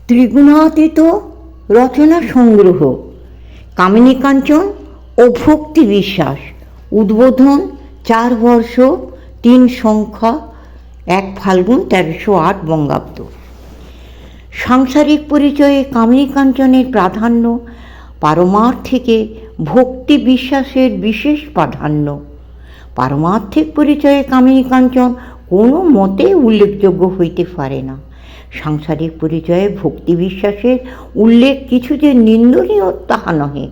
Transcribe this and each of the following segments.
ত্রিগুণাতীত রচনা সংগ্রহ, কামিনী কাঞ্চন ও ভক্তি বিশ্বাস, উদ্বোধন 4 বর্ষ 3 সংখ্যা 1 ফাল্গুন 1308 বঙ্গাব্দ। সাংসারিক পরিচয়ে কামিনী কাঞ্চনের প্রাধান্য পারমার্থিকে ভক্তি বিশ্বাসের বিশেষ প্রাধান্য। পারমার্থিক পরিচয়ে কামিনী কাঞ্চন কোনো মতে উল্লেখযোগ্য হইতে পারে না। সাংসারিক পরিচয়ে ভক্তি বিশ্বাসের উল্লেখ কিছু যে নিন্দনীয় তাহা নহে।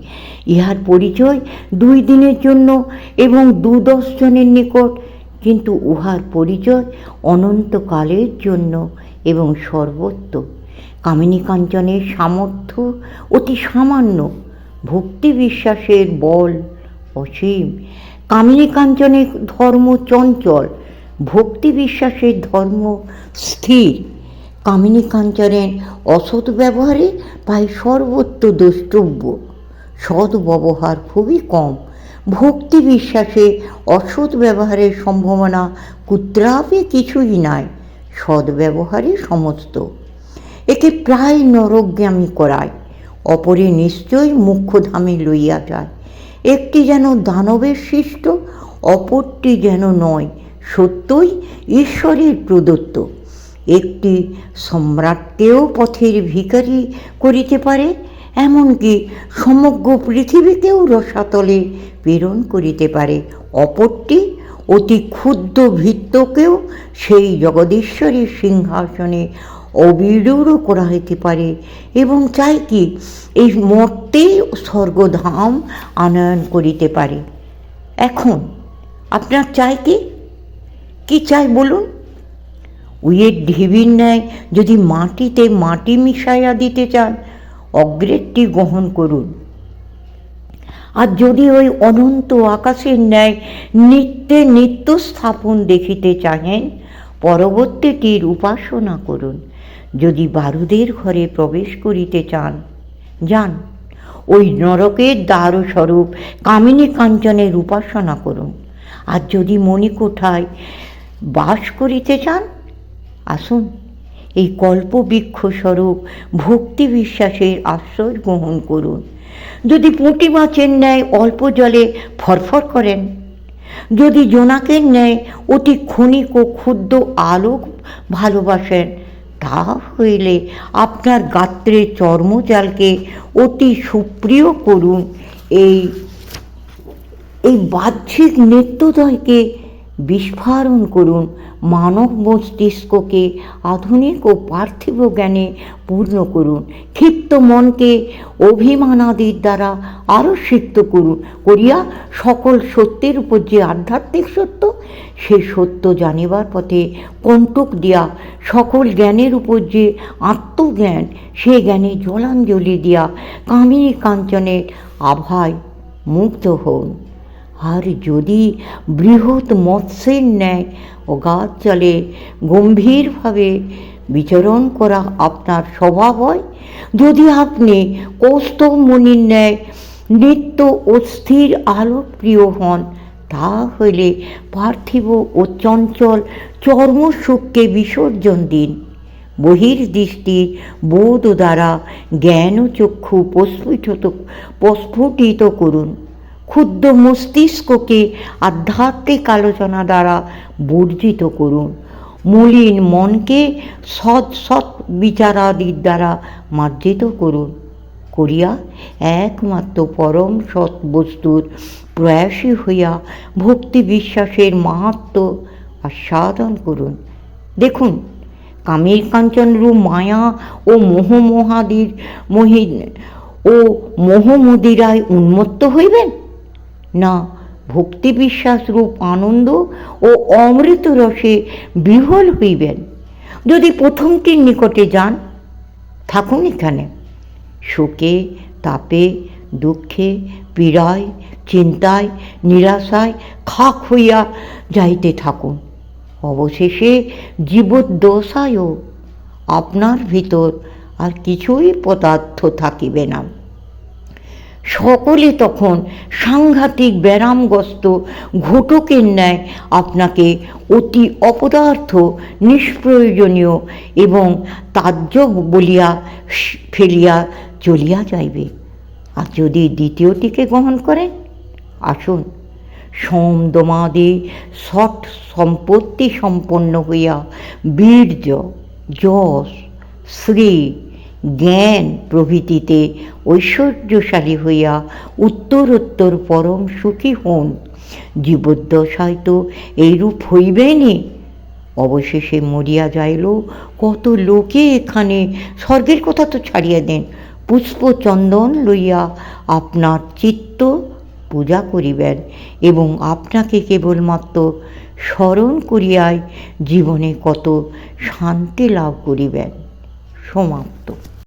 ইহার পরিচয় 2 দিনের জন্য এবং 2-10 জনের নিকট, কিন্তু উহার পরিচয় অনন্তকালের জন্য এবং সর্বত্র। কামিনী কাঞ্চনের সামর্থ্য অতি সামান্য, ভক্তি বিশ্বাসের বল অসীম। কামিনী কাঞ্চনের ধর্ম চঞ্চল, ভক্তি বিশ্বাসের ধর্ম স্থির। কামিনী কাঞ্চনের অসৎ ব্যবহারে প্রায় সর্বত্র দ্রষ্টব্য, সৎ ব্যবহার খুবই কম। ভক্তি বিশ্বাসে অসৎ ব্যবহারের সম্ভাবনা কুত্রাপি কিছুই নাই, সৎ ব্যবহারে সমস্ত। একে প্রায় নরকগামী করায়, অপরে নিশ্চয় মুখ্যধামে লইয়া যায়। একটি যেন দানবের সৃষ্ট, অপরটি যেন নয়, সত্যই ঈশ্বরের প্রদত্ত। একটি সম্রাটকেও পথের ভিখারি করিতে পারে, এমনকি সমগ্র পৃথিবীকেও রসাতলে প্রেরণ করিতে পারে। অপরটি অতি ক্ষুদ্র ভৃত্যকেও সেই জগদীশ্বরের সিংহাসনে অবিরূঢ় করাইতে পারে, এবং চাই কি এই মর্তেই স্বর্গধাম আনয়ন করিতে পারে। এখন আপনার চাই কি চাই বলুন? উইয়ের ঢিবির ন্যায় যদি মাটিতে মাটি মিশাইয়া দিতে চান, অগ্রেরটি গ্রহণ করুন। আর যদি ওই অনন্ত আকাশের ন্যায় নিত্যে নিত্য স্থাপন দেখিতে চাহেন, পরবর্তীটির উপাসনা করুন। যদি বারুদের ঘরে প্রবেশ করিতে চান, যান, ওই নরকের দ্বারস্বরূপ কামিনী কাঞ্চনের উপাসনা করুন। আর যদি মণিকোঠায় বাস করিতে চান, আসুন, এই কল্পবৃক্ষ স্বরূপ ভক্তি বিশ্বাসের আশ্রয় গ্রহণ করুন। যদি পুঁটি মাছের ন্যায় অল্প জলে ফরফর করেন, যদি জোনাকের ন্যায় অতি ক্ষণিক ও ক্ষুদ্র আলোক ভালোবাসেন, তা হইলে আপনার গাত্রের চর্মজালকে অতি সুপ্রিয় করুন। এই বাহ্যিক নেত্রদ্বয়কে বিস্ফারণ করুন। মানব মস্তিষ্ককে আধুনিক ও পার্থিব জ্ঞানে পূর্ণ করুন। ক্ষিপ্ত মনকে অভিমানাদির দ্বারা আরও সিক্ত করুন, করিয়া সকল সত্যের উপর যে আধ্যাত্মিক সত্য, সে সত্য জানিবার পথে কণ্টক দিয়া সকল জ্ঞানের উপর যে আত্মজ্ঞান, সে জ্ঞানে জলাঞ্জলি দিয়া কামিনী কাঞ্চনের আভায় মুগ্ধ হন। আর যদি বৃহৎ মৎস্যের ন্যায় অগাধ জলে গম্ভীরভাবে বিচরণ করা আপনার স্বভাব হয়, যদি আপনি কৌস্তব মণির ন্যায় নিত্য ও স্থির আলোকপ্রিয় হন, তা হইলে পার্থিব ও চঞ্চল চর্মসুখকে বিসর্জন দিন। বহির্দৃষ্টির বোধ দ্বারা জ্ঞান চক্ষু প্রস্ফুটিত করুন। ক্ষুদ্র মস্তিষ্ককে আধ্যাত্মিক আলোচনা দ্বারা বর্জিত করুন। মলিন মনকে সৎ বিচারাদির দ্বারা মার্জিত করুন, করিয়া একমাত্র পরম সৎ বস্তুর প্রয়াসী হইয়া ভক্তি বিশ্বাসের মাহাত্ম্য আস্বাদন করুন। দেখুন, কামিনী কাঞ্চন রূপ মায়া ও মোহমদিরায় উন্মত্ত হইবেন না, ভক্তি বিশ্বাস রূপ আনন্দ ও অমৃত রসে বিহ্বল হইবেন। যদি প্রথমটির নিকটে যান, থাকুন এখানে, শোকে তাপে দুঃখে পীড়ায় চিন্তায় নিরাশায় খাক হইয়া যাইতে থাকুন। অবশেষে জীবদ্দশায়ও আপনার ভিতর আর কিছুই পদার্থ থাকিবে না। সকলে তখন সাংঘাতিক ব্যারামগ্রস্ত ঘটকের ন্যায় আপনাকে অতি অপদার্থ, নিষ্প্রয়োজনীয় এবং তাজ্য বলিয়া ফেলিয়া চলিয়া যাইবে। আর যদি দ্বিতীয়টিকে গ্রহণ করেন, আসুন সোম দমাদে সৎ সম্পত্তি সম্পন্ন হইয়া বীর্য, যশ, শ্রী, জ্ঞান প্রভৃতিতে ঐশ্বর্যশালী হইয়া উত্তরোত্তর পরম সুখী হন। জীবদ্দশায় তো এইরূপ হইবেনই। অবশেষে মরিয়া যাইল কত লোকে এখানে, স্বর্গের কথা তো ছাড়িয়া দেন, পুষ্পচন্দন লইয়া আপনার চিত্ত পূজা করিবেন এবং আপনাকে কেবলমাত্র স্মরণ করিয়াই জীবনে কত শান্তি লাভ করিবেন। সমাপ্ত।